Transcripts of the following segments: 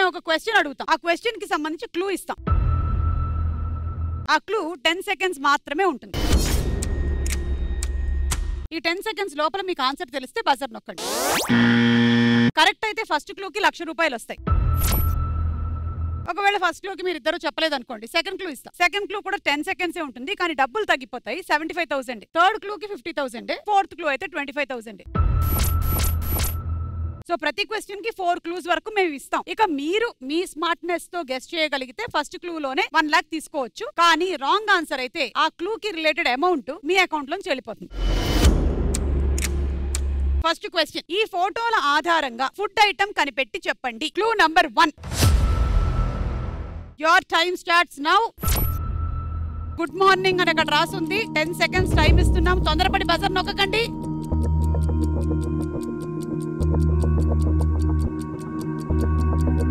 మేము ఒక క్వశ్చన్ అడుగుతాం, ఆ క్వశ్చన్ కి సంబంధించి క్లూ ఇస్తాం. ఆ క్లూ 10 సెకండ్స్ మాత్రమే ఉంటుంది. ఈ 10 సెకండ్స్ లోపల మీకు ఆన్సర్ తెలిస్తే బజర్ నొక్కండి. కరెక్ట్ అయితే ఫస్ట్ క్లూకి 1,00,000 రూపాయలు వస్తాయి. ఒకవేళ ఫస్ట్ క్లూకి మీరు ఇద్దరు చెప్పలేదు అనుకోండి, సెకండ్ క్లూ ఇస్తాం. సెకండ్ క్లూ కూడా 10 సెకండ్సే ఉంటుంది, కానీ డబ్బులు తగ్గిపోతాయి. 75,000. థర్డ్ క్లూకి 50,000. ఫోర్త్ క్లూ అయితే 25,000. సో ప్రతి క్వశ్చన్ కి 4 క్లూస్ వరకు మేము ఇస్తాం. ఇక మీరు మీ స్మార్ట్నెస్ తో గెస్ చేయగలిగితే ఫస్ట్ క్లూ లోనే 1 లాక్ తీసుకోవచ్చు. కానీ రాంగ్ ఆన్సర్ అయితే ఆ క్లూ కి రిలేటెడ్ అమౌంట్ మీ అకౌంట్ లోంచి వెళ్ళిపోతుంది. ఫస్ట్ క్వశ్చన్, ఈ ఫోటోల ఆధారంగా ఫుడ్ ఐటమ్ కనిపెట్టి చెప్పండి. Clue number 1. Your time starts now. Good morning అని అక్కడ రాసుంది. 10 సెకండ్స్ టైం ఇస్తున్నాం, తొందరపడి బజర్ నొక్కకండి.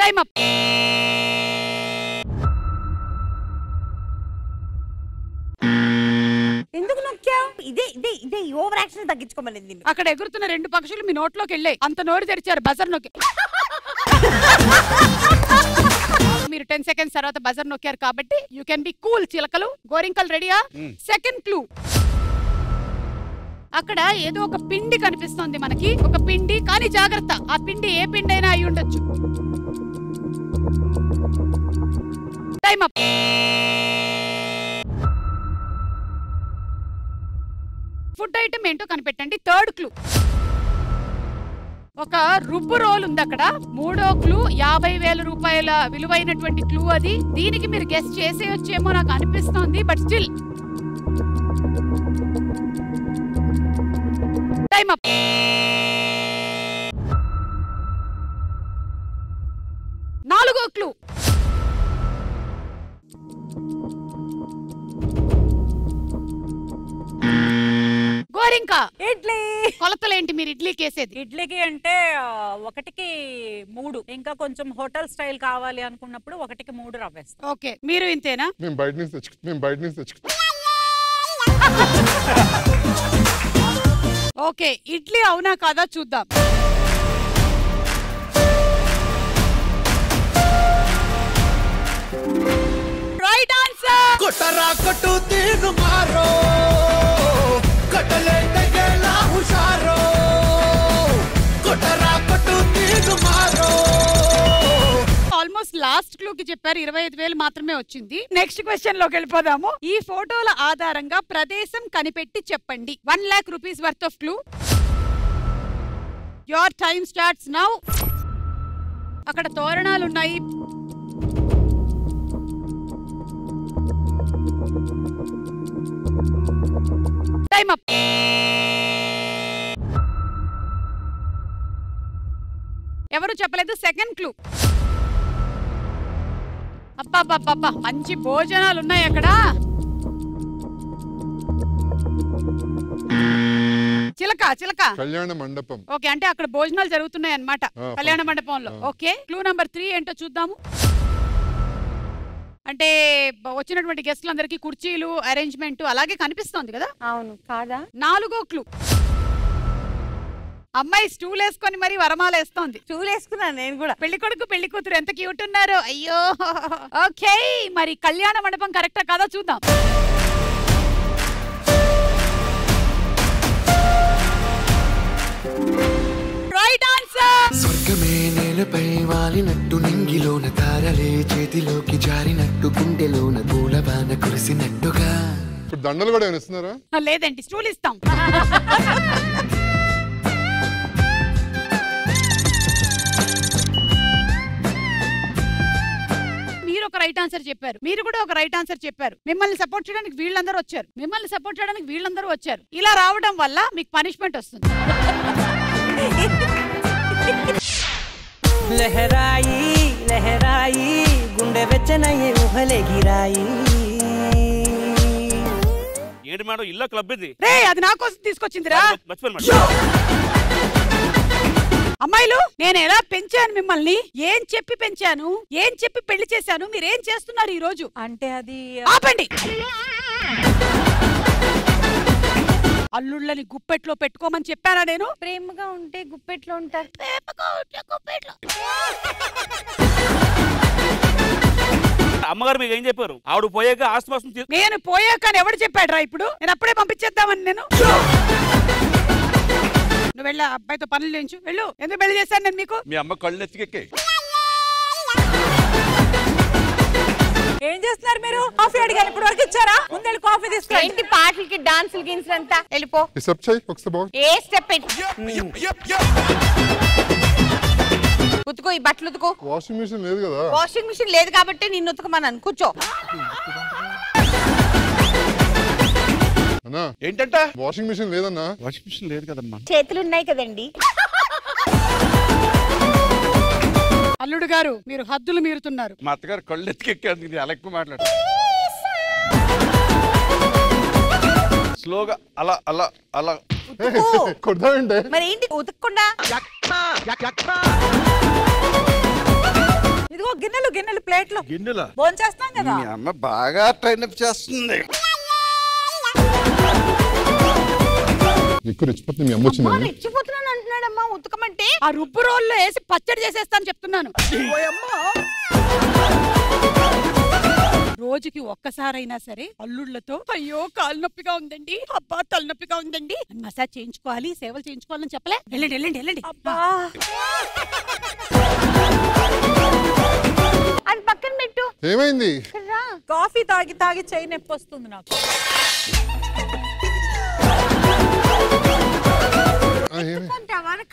Time up. ఎందుకు నొక్కావు? ఇదే ఓవర్ యాక్షన్ తగ్గించుకోమని. అక్కడ ఎగురుతున్న 2 పక్షులు మీ నోట్లోకి వెళ్ళాయి, అంత నోరు తెరిచారు, బజర్ నొక్కి. మీరు 10 సెకండ్స్ తర్వాత బజర్ నొక్కారు కాబట్టి యూ కెన్ బి కూల్. చిలకలు గోరింకలు రెడీయా? సెకండ్ క్లూ, అక్కడ ఏదో ఒక పిండి కనిపిస్తోంది మనకి, ఒక పిండి. కానీ జాగ్రత్త, ఆ పిండి ఏ పిండి అయినా అయి ఉండొచ్చు. Time up. ఫుడ్ ఐటమ్ ఏంటో కనిపెట్టండి. థర్డ్ క్లూ, ఒక రుబ్బు రోల్ ఉంది అక్కడ. మూడో క్లూ 50,000 రూపాయల విలువైనటువంటి క్లూ అది. దీనికి మీరు గెస్ చేసేయొచ్చేమో నాకు అనిపిస్తోంది, బట్ స్టిల్. Time up. నాలుగో క్లూ, గోరింకా. ఇడ్లీ. కొలతలేంటి మీరు ఇడ్లీకి వేసేది? ఇడ్లీకి అంటే 1కి 3. ఇంకా కొంచెం హోటల్ స్టైల్ కావాలి అనుకున్నప్పుడు 1కి 3 రవ్వేస్తాం. ఓకే, మీరు ఇంతేనా? మేము బయట నుంచి తెచ్చుకుంటాం. ఓకే, ఇడ్లీ అవునా కాదా చూద్దాం. Right answer. కొట్టరా కొట్టు తీరు మారో, కొట్టలే తగేలా హుషారో, కొట్టరా కొట్టు తీరు మారో. ఆల్మోస్ట్ లాస్ట్ క్లూ కి చెప్పారు, 25,000 మాత్రమే వచ్చింది. నెక్స్ట్ క్వశ్చన్ లోకి వెళ్ళిపోదాము. ఈ ఫోటోల ఆధారంగా ప్రదేశం కనిపెట్టి చెప్పండి. 1 lakh rupees worth of clue. Your time starts now. అక్కడ తోరణాలు ఉన్నాయి. Time up. ఎవరు చెప్పలేదు. సెకండ్ క్లూ, అబ్బా మంచి భోజనాలు ఉన్నాయి అక్కడ. చిలక కళ్యాణ మండపం. ఓకే, అంటే అక్కడ భోజనాలు జరుగుతున్నాయి అన్నమాట కళ్యాణ మండపంలో. ఓకే, క్లూ నంబర్ 3 ఏంటో చూద్దాము. అంటే వచ్చినటువంటి గెస్ట్లందరికీ కుర్చీలు అరేంజ్మెంట్ అలాగే కనిపిస్తోంది కదా? అవును కాదా? నాలుగో క్లూ, అమ్మాయి స్టూల్ వేసుకొని మరి వరమాలు వేస్తోంది. స్టూల్ వేసుకున్నాను నేను కూడా. పెళ్లి కొడుకు పెళ్లి కూతురు ఎంత క్యూట్ ఉన్నారు. అయ్యో. ఓకే, మరి కళ్యాణ మండపం కరెక్టా కాదా చూద్దాం. Right answer. స్వర్గమే నేలపై వాలినట్టు, నింగిలోన తారలే చేతిలోకి జారినట్టు, గుండెలోన పూలవాన కురిసినట్టుగా. ఇప్పుడు దండలు కూడా ఏమైనా ఇస్తున్నారా? లేదండి, స్టూల్ ఇస్తాం. మీరు ఒక రైట్ ఆన్సర్ చెప్పారు, మీరు కూడా ఒక రైట్ ఆన్సర్ చెప్పారు. మిమ్మల్ని సపోర్ట్ చేయడానికి వీళ్ళందరూ వచ్చారు. ఇలా రావడం వల్ల మీకు పనిష్మెంట్ వస్తుంది. లహరాయి లహరాయి గుండె వెచ్చనయ్యే ఊహలే గిరాయి. ఏంటి మేడం ఇల్లు క్లబ్ ఇది? రే, అది నా కోసం తీసుకొచ్చిందిరా. అమ్మాయిలు, నేను ఎలా పెంచాను మిమ్మల్ని, ఏం చెప్పి పెంచాను, ఏం చెప్పి పెళ్లి చేశాను, మీరేం చేస్తున్నారు ఈ రోజు? అంటే అది ఆపండి. అల్లుళ్ళని గుప్పెట్లో పెట్టుకోమని చెప్పానా నేను? ప్రేమగా ఉంటే గుప్పెట్లో ఉంటారు. ప్రేమగా ఉంటే గుప్పెట్లో. అమ్మగారు మీకు ఏం చెప్పారు? ఆవిడ పోయాక ఆస్తి మొత్తం నేను పోయాక ఎవడు చెప్పాడు రా ఇప్పుడు? నేను అప్పుడే పంపించేద్దామని నేను. నువ్వు వెళ్ళా అబ్బాయితో పనులు చేయించు వెళ్ళు. ఎందుకు పెళ్లి చేశాను నేను మీకు? మీ అమ్మ కళ్ళు ఎత్తికెక్కే. ఏం చేస్తున్నారు మీరు? కాఫీ అడిగాను ఇప్పుడు వరకు ఇచ్చారా? ముందు కాఫీ తీసుకో. ఏంటి పాటలకి డాన్సులు గిన్సులు అంతా వెళ్ళిపో. స్టెప్ చేయి ఒకసారి బాగు. ఏ స్టెప్ ఉతుకో, ఈ బట్టలు ఉతుకో. వాషింగ్ మిషన్ లేదు కదా. వాషింగ్ మిషన్ లేదు కాబట్టి నిన్ను ఉతకమన్నాను. కూర్చో. అన్నా ఏంటంట? వాషింగ్ మిషన్ లేదన్నా. వాషింగ్ మిషన్ లేదు కదమ్మా. చేతులు ఉన్నాయి కదండి. అల్లుడు గారు మీరు హద్దులు మీరుతున్నారు. మా అత్తగారు కళ్ళు ఎత్తికెక్కే అలా ఎక్కువ మాట్లాడు. స్లోగా అలా అలా అలా కొడతామంటే మరి ఏంటి ఉతకకుండా? ఇదిగో గిన్నెలు గిన్నెలు ప్లేట్లు గిన్నెలా భోంచేస్తాం కదా. మీ అమ్మ బాగా ట్రైనప్ చేస్తుంది. ఎక్కువ రెచ్చిపోతుంది మీ అమ్మ వచ్చిందని. రెచ్చిపోతున్నాను అంటున్నాడమ్మా ఉతకమంటే. ఆ రుబ్బు రోల్లో వేసి పచ్చడి చేసేస్తాను చెప్తున్నాను. రోజుకి ఒక్కసారైనా సరే అల్లుళ్ళతో అయ్యో కాలు నొప్పిగా ఉందండి, అబ్బా తలనొప్పిగా ఉందండి, మసాజ్ చేయించుకోవాలి, సేవలు చేయించుకోవాలని చెప్పలే. వెళ్ళండి వెళ్ళండి వెళ్ళండి. అది పక్కన పెట్టు. ఏమైంది? కాఫీ తాగి తాగి చెయ్యి నొప్పి వస్తుంది నాకు.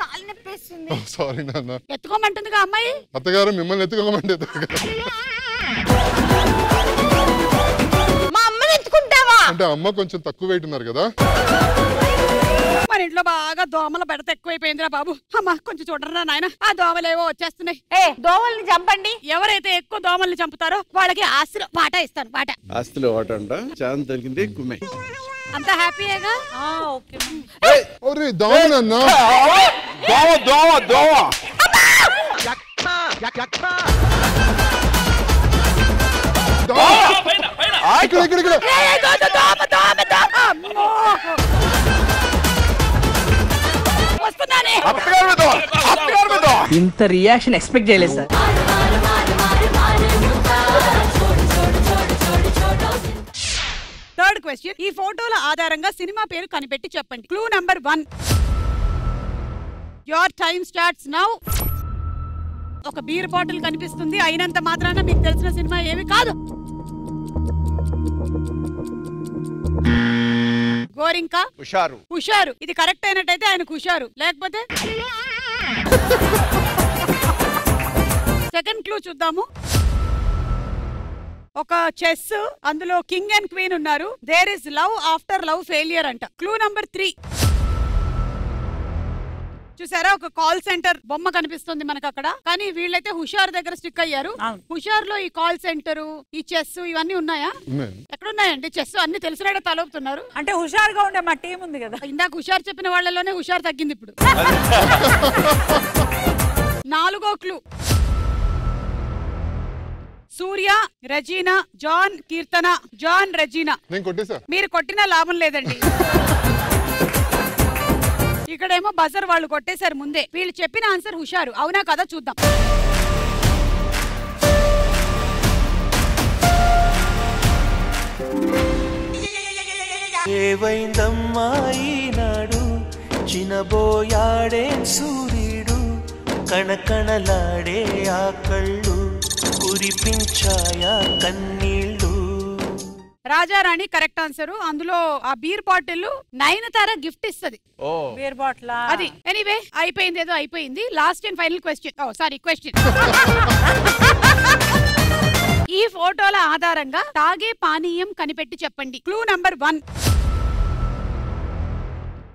కాలు నొప్పేస్తుంది. సారీ నాన్న. ఎత్తుకోమంటుందిగా అమ్మాయి. అత్తగారు మిమ్మల్ని ఎత్తుకోమంటే మా అమ్మని ఎత్తుకుంటావా? అంటే అమ్మ కొంచెం తక్కువ వెయిట్ ఉన్నారు కదా. మన ఇంట్లో బాగా దోమల బెడత ఎక్కువైపోయిందిరా బాబు. అమ్మా కొంచెం చూడరా నాయన, ఆ దోమలేవో వచ్చేస్తున్నాయి. దోమల్ని చంపండి. ఎవరైతే ఎక్కువ దోమల్ని చంపుతారో వాళ్ళకి ఆస్తిలో వాటా ఇస్తాను. వాటా ఆస్తిలో వాటంట. ఛాన్స్ దొరికింది కుమ్మే. అంత హ్యాపీయేగా? ఓకే. ఒరే దోమనన్నా. దోమ దోమ దోమ. ఇక్కడ ఇక్కడ వస్తున్నానే. ఇంత రియాక్షన్ ఎక్స్పెక్ట్ చేయలేదు సార్. థర్డ్ క్వశ్చన్, ఈ ఫోటోల ఆధారంగా సినిమా పేరు కనిపెట్టి చెప్పండి. Clue number 1. Your time starts now. ఒక బీర్ బాటిల్ కనిపిస్తుంది, అయినంత మాత్రాన మీకు తెలిసిన సినిమా ఏమి కాదు. గోరింక హుషారు. హుషారు. ఇది కరెక్ట్ అయినట్టయితే ఆయనకు హుషారు, లేకపోతే సెకండ్ క్లూ చూద్దాము. ఒక చెస్, అందులో కింగ్ అండ్ క్వీన్ ఉన్నారు. There is love after love failure అంట. Clue number 3. చూసారా, ఒక కాల్ సెంటర్ బొమ్మ కనిపిస్తుంది మనకు అక్కడ, కానీ వీళ్ళైతే హుషార్ దగ్గర స్టిక్ అయ్యారు. హుషార్ లో ఈ కాల్ సెంటర్, ఈ చెస్ ఇవన్నీ ఉన్నాయా? ఎక్కడున్నాయండి చెస్? అన్ని తెలిసినట్టే తలోపుతున్నారు. అంటే హుషారుగా ఉండే మా టీం ఉంది కదా. ఇందాక హుషార్ చెప్పిన వాళ్ళలోనే హుషార్ తగ్గింది ఇప్పుడు. 4వ క్లూ. సూర్య, రెజీనా, జాన్, కీర్తన. జాన్, రెజీనా. నేను కొట్టేసా. మీరు కొట్టినా లాభం లేదండి. ఇక్కడేమో బజర్ వాళ్ళు కొట్టేశారు ముందే. వీళ్ళు చెప్పిన ఆన్సర్ హుషారు. అవునా కదా చూద్దాం. ఏవైందమ్మా ఈనాడు చినబోయాడే సూర్యుడు కణకణలాడే ఆ కళ్ళు కురిపించాయా కన్నీళ్ళు. రాజారాణి కరెక్ట్ ఆన్సర్. అందులో ఆ బీర్ బాటిల్ నయనతార గిఫ్ట్ ఇస్తుంది. బీర్ బాటిల్ అది. ఎనీవే అయిపోయింది, ఏదో అయిపోయింది. Last and final question. Question. ఈ ఫోటోల ఆధారంగా తాగే పానీయం కనిపెట్టి చెప్పండి. Clue number 1.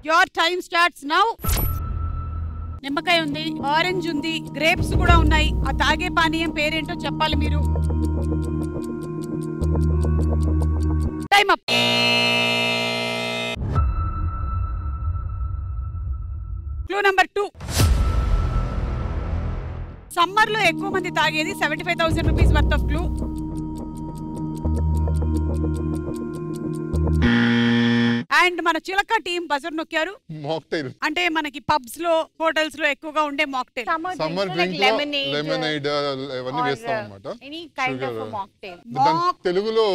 Your time starts now. నిమ్మకాయ ఉంది, ఆరెంజ్ ఉంది, గ్రేప్స్ కూడా ఉన్నాయి. ఆ తాగే పానీయం పేరేంటో చెప్పాలి మీరు. Time up. Clue number 2. Summer లో ఎక్కువ మంది తాగేది 75,000 rupees worth of clue. And మన చిలక టీం బజర్ నొక్కారు. మాక్టైల్ అంటే మనకి పబ్స్ లో హోటల్స్ లో ఎక్కువగా ఉండే మాక్టైల్. సమ్మర్ డ్రింక్ లెమనేడ్ అవన్నీ వేస్తాం అన్నమాట. తెలుగులో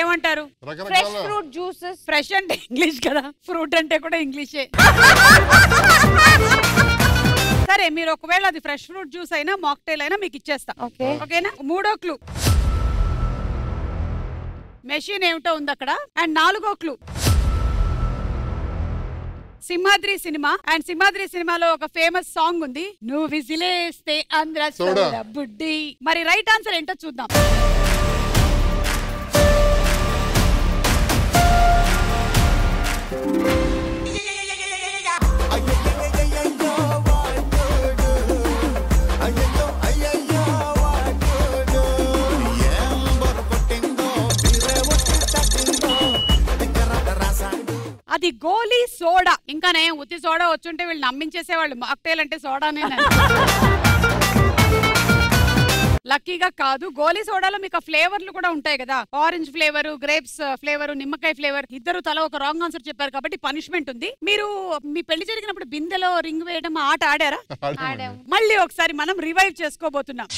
ఏమంటారు? Fresh fruit juices. ఫ్రెష్ అంటే ఇంగ్లీష్ కదా, ఫ్రూట్ అంటే కూడా ఇంగ్లీషే. సరే, మీరు ఒకవేళ అది ఫ్రెష్ ఫ్రూట్ జ్యూస్ అయినా మాక్టైల్ అయినా మీకు ఇచ్చేస్తా. ఓకేనా? 3వ క్లూ మెషిన్ ఏమిటో ఉంది అక్కడ. అండ్ 4వ clue Simhadri cinema. And Simhadri సినిమాలో ఒక ఫేమస్ సాంగ్ ఉంది, నువ్వు విజిలేస్తే ఆంధ్ర సోడా బుడ్డి. మరి రైట్ ఆన్సర్ ఏంటో చూద్దాం. అది గోలీ సోడా. ఇంకా నేను ఉత్తి సోడా వచ్చుంటే వీళ్ళు నమ్మించేసేవాళ్ళు మాక్టైల్ అంటే సోడానే. లక్కీగా కాదు. గోలీ సోడాలో మీకు ఫ్లేవర్లు కూడా ఉంటాయి కదా, ఆరెంజ్ ఫ్లేవర్, గ్రేప్స్ ఫ్లేవర్, నిమ్మకాయ ఫ్లేవర్. ఇద్దరు తల ఒక రాంగ్ ఆన్సర్ చెప్పారు కాబట్టి పనిష్మెంట్ ఉంది. మీరు మీ పెళ్లి జరిగినప్పుడు బిందెలో రింగ్ వేయడం ఆట ఆడారా? మళ్ళీ ఒకసారి మనం రివైవ్ చేసుకోబోతున్నాం.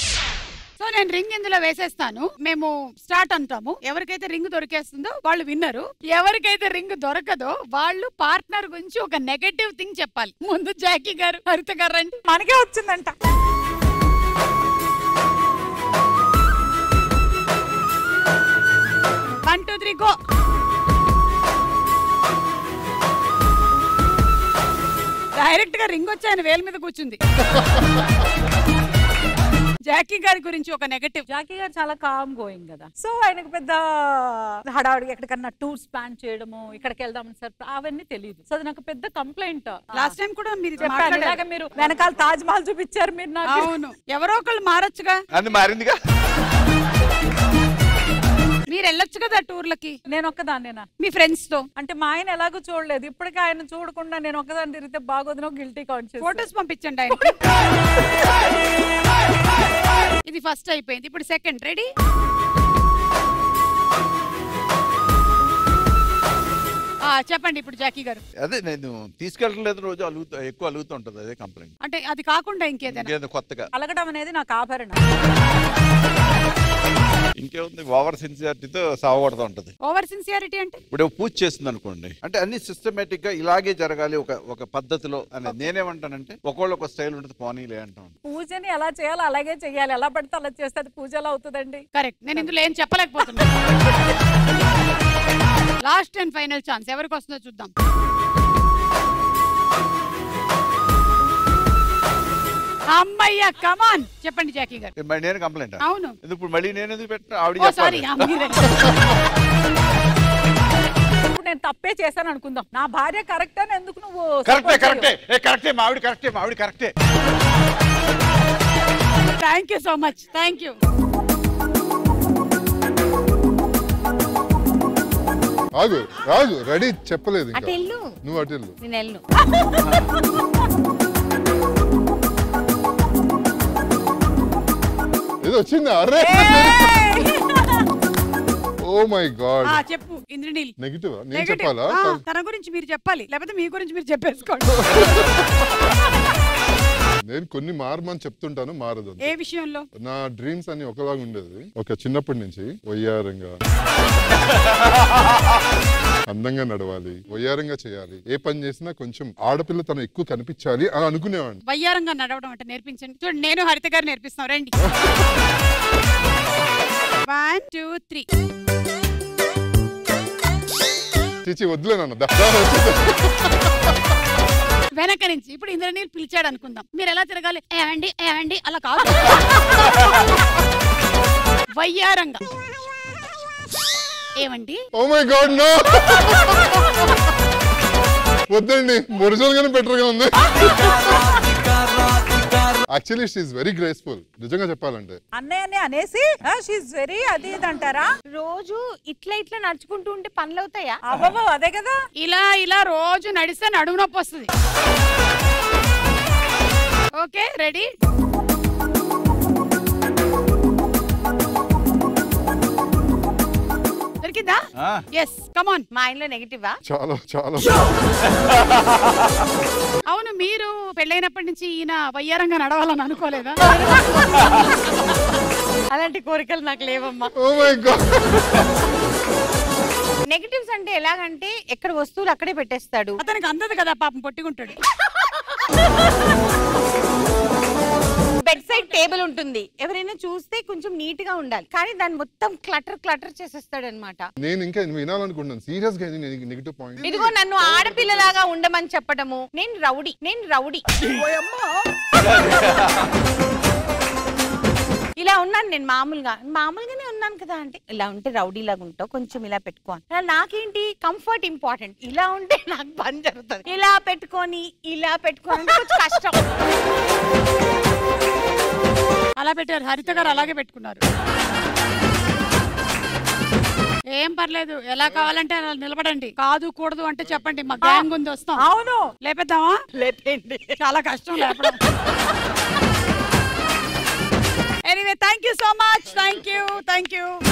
సో నేను రింగ్ ఇందులో వేసేస్తాను, మేము స్టార్ట్ అంటాము. ఎవరికైతే రింగ్ దొరికేస్తుందో వాళ్ళు విన్నరు. ఎవరికైతే రింగ్ దొరకదో వాళ్ళు పార్ట్నర్ గురించి ఒక నెగటివ్ థింగ్ చెప్పాలి. ముందు జాకీ గారు, హరిత గారు రండి. మనకే వచ్చిందంట. 1 2 3 గో. డైరెక్ట్ గా రింగ్ వచ్చి ఆయన వేల మీద కూర్చుంది. జాకీ గారి గురించి ఒక నెగటివ్. జాకీ గారు చాలా కామ్ గోయింగ్ కదా, సో ఆయనకు పెద్ద హడావుడిగా ఎక్కడికన్నా టూర్స్ ప్లాన్ చేయడము, ఇక్కడికి వెళ్దాం సార్ అవన్నీ తెలియదు. సో అది నాకు పెద్ద కంప్లైంట్. లాస్ట్ టైం కూడా మీరు చెప్పారు, మీరు వెనకాల తాజ్ మహల్ చూపించారు మీరు నాకు. అవును, ఎవరో ఒకళ్ళు మారొచ్చుగా. అది మారిందిగా. మీరు వెళ్ళొచ్చు కదా టూర్లకి. నేను ఒక్కదాన్నేనా? మీ ఫ్రెండ్స్ తో. అంటే మా ఆయన ఎలాగో చూడలేదు, ఇప్పటికే ఆయన చూడకుండా నేను ఒక్కదాన్ని తిరిగితే బాగోదు, గిల్టీ కాన్షియస్. ఫోటోస్ పంపించండి ఆయనకి. ఇది ఫస్ట్ అయిపోయింది, ఇప్పుడు సెకండ్. రెడీ? చెప్పండి ఇప్పుడు జాకీ గారు. అదే నేను తీసుకెళ్ళలేదు, రోజు ఎక్కువ అలుగుతుంటది, అదే కంప్లైంట్. అంటే అది కాకుండా ఇంకేదైనా కొత్తగా అలగడం అనేది నాకు ఆభరణం. ఇంకేముంది, ఓవర్ సిన్సియారిటీతో సావగొడతా ఉంటది. ఓవర్ సిన్సియారిటీ అంటే ఇప్పుడు పూజ చేస్తుంది అనుకోండి, అంటే అన్ని సిస్టమేటిక్ గా ఇలాగే జరగాలి ఒక పద్ధతిలో అని. నేనేమంటానంటే ఒకళ్ళు ఒక స్టైల్ ఉంటుంది, పోనీలే అంటాను. పూజని ఎలా చేయాలో అలాగే చేయాలి, ఎలా పడితే అలా చేస్తే అది పూజ ఎలా అవుతుందండి? కరెక్ట్. నేను ఇందులో ఏం చెప్పలేకపోతున్నా. లాస్ట్ అండ్ ఫైనల్ ఛాన్స్, ఎవరికి వస్తుందో చూద్దాం. అమ్మయ్య, కమాన్ చెప్పండి జాకీ గారు. నేను కంప్లైంట్. అవును. ఇప్పుడు మళ్ళీ నేను ఎందుకు పెట్టిన ఆవిడ సారీ. ఇప్పుడు నేను తప్పే చేశాను అనుకుందాం, నా భార్య కరెక్ట్ అని ఎందుకు నువ్వు? కరెక్టే మావిడ కరెక్టే. Thank you so much. Thank you. ఆగు ఆగు, రెడీ చెప్పలేదు ఇంకా. నువ్వు అటు వెళ్ళు. ఏదో వచ్చిందా? అరే ఓ మై గాడ్. చెప్పు ఇంద్రనీల్. నెగటివ్ నేను చెప్పాలా? తన గురించి మీరు చెప్పాలి, లేకపోతే మీ గురించి మీరు చెప్పేసుకోండి. నేను కొన్ని మారమని చెప్తుంటాను, మారదు. ఏ విషయంలో? నా డ్రీమ్స్ అన్ని ఒకలాగా ఉండేది. ఒక చిన్నప్పటి నుంచి వయ్యారంగా, అందంగా నడవాలి, వయ్యారంగా చేయాలి, ఏ పని చేసినా కొంచెం ఆడపిల్ల తను ఎక్కువ కనిపించాలి అని అనుకునేవాడిని. వయ్యారంగా నడవడం అంటే నేర్పించండి. చూడండి, నేను హరిత గారు నేర్పిస్తాను. రండి. 1 2 3. చీచి వద్దులే నాన్న. వెనక నుంచి. ఇప్పుడు ఇంద్రనీల్ పిలిచాడు అనుకుందాం, మీరు ఎలా తిరగాలి? ఏవండి ఏవండి అలా కాదు, వయ్యారంగా. ఏవండి? Oh my god, no. వద్దండి, ఒరిజినల్ గానే బెటర్ గా ఉంది. Actually she is very graceful, నిజంగా చెప్పాలంటే. అన్నయ్య అనేసి షీ ఇస్ వెరీ అది ఇది అంటారా? రోజు ఇట్లా ఇట్లా నడుచుకుంటూ ఉంటే పనులు అవుతాయా? అవ్వవు, అదే కదా. ఇలా రోజు నడిస్తే నడుము నొప్పి వస్తుంది. Okay, ready? తెలీదా? Yes come on. మా ఇంట్లో నెగిటివా? చాలా చాలా. అవును, మీరు పెళ్ళైనప్పటి నుంచి ఈయన వయ్యారంగా నడవాలని అనుకోలేదా? అలాంటి కోరికలు నాకు లేవమ్మా. ఓ మై గాడ్. నెగిటివ్స్ అంటే ఎలాగంటే ఎక్కడ వస్తువులు అక్కడే పెట్టేస్తాడు. అతనికి అందదు కదా పాపం, పొట్టిగుంటాడు. బెడ్ సైడ్ టేబుల్ ఉంటుంది, ఎవరైనా చూస్తే కొంచెం నీట్ గా ఉండాలి, కానీ దాన్ని మొత్తం క్లటర్ చేసేస్తాడు అనమాట. నేను ఇంకా వినాలనుకుంటున్నాను సీరియస్ గా నెగిటివ్ పాయింట్. ఇదిగో నన్ను ఆడపిల్లలాగా ఉండమని చెప్పడము. నేను రౌడీ ఇలా ఉన్నాను నేను మామూలుగానే ఉన్నాను కదా అంటే, ఇలా ఉంటే రౌడీ లాగా ఉంటావు, కొంచెం ఇలా పెట్టుకో. నాకేంటి కంఫర్ట్ ఇంపార్టెంట్. ఇలా ఉంటే నాకు పని జరుగుతుంది, ఇలా పెట్టుకొని కొంచెం కష్టం. అలా పెట్టారు, హరిత గారు అలాగే పెట్టుకున్నారు. ఏం పర్లేదు, ఎలా కావాలంటే అలా నిలబడండి. కాదు కూడదు అంటే చెప్పండి, మా గ్యాంగ్ ఉంది, వస్తాం. అవును, లేపేద్దామా? లేపేయండి, చాలా కష్టం లేపడం. Anyway, thank you so much. Thank you.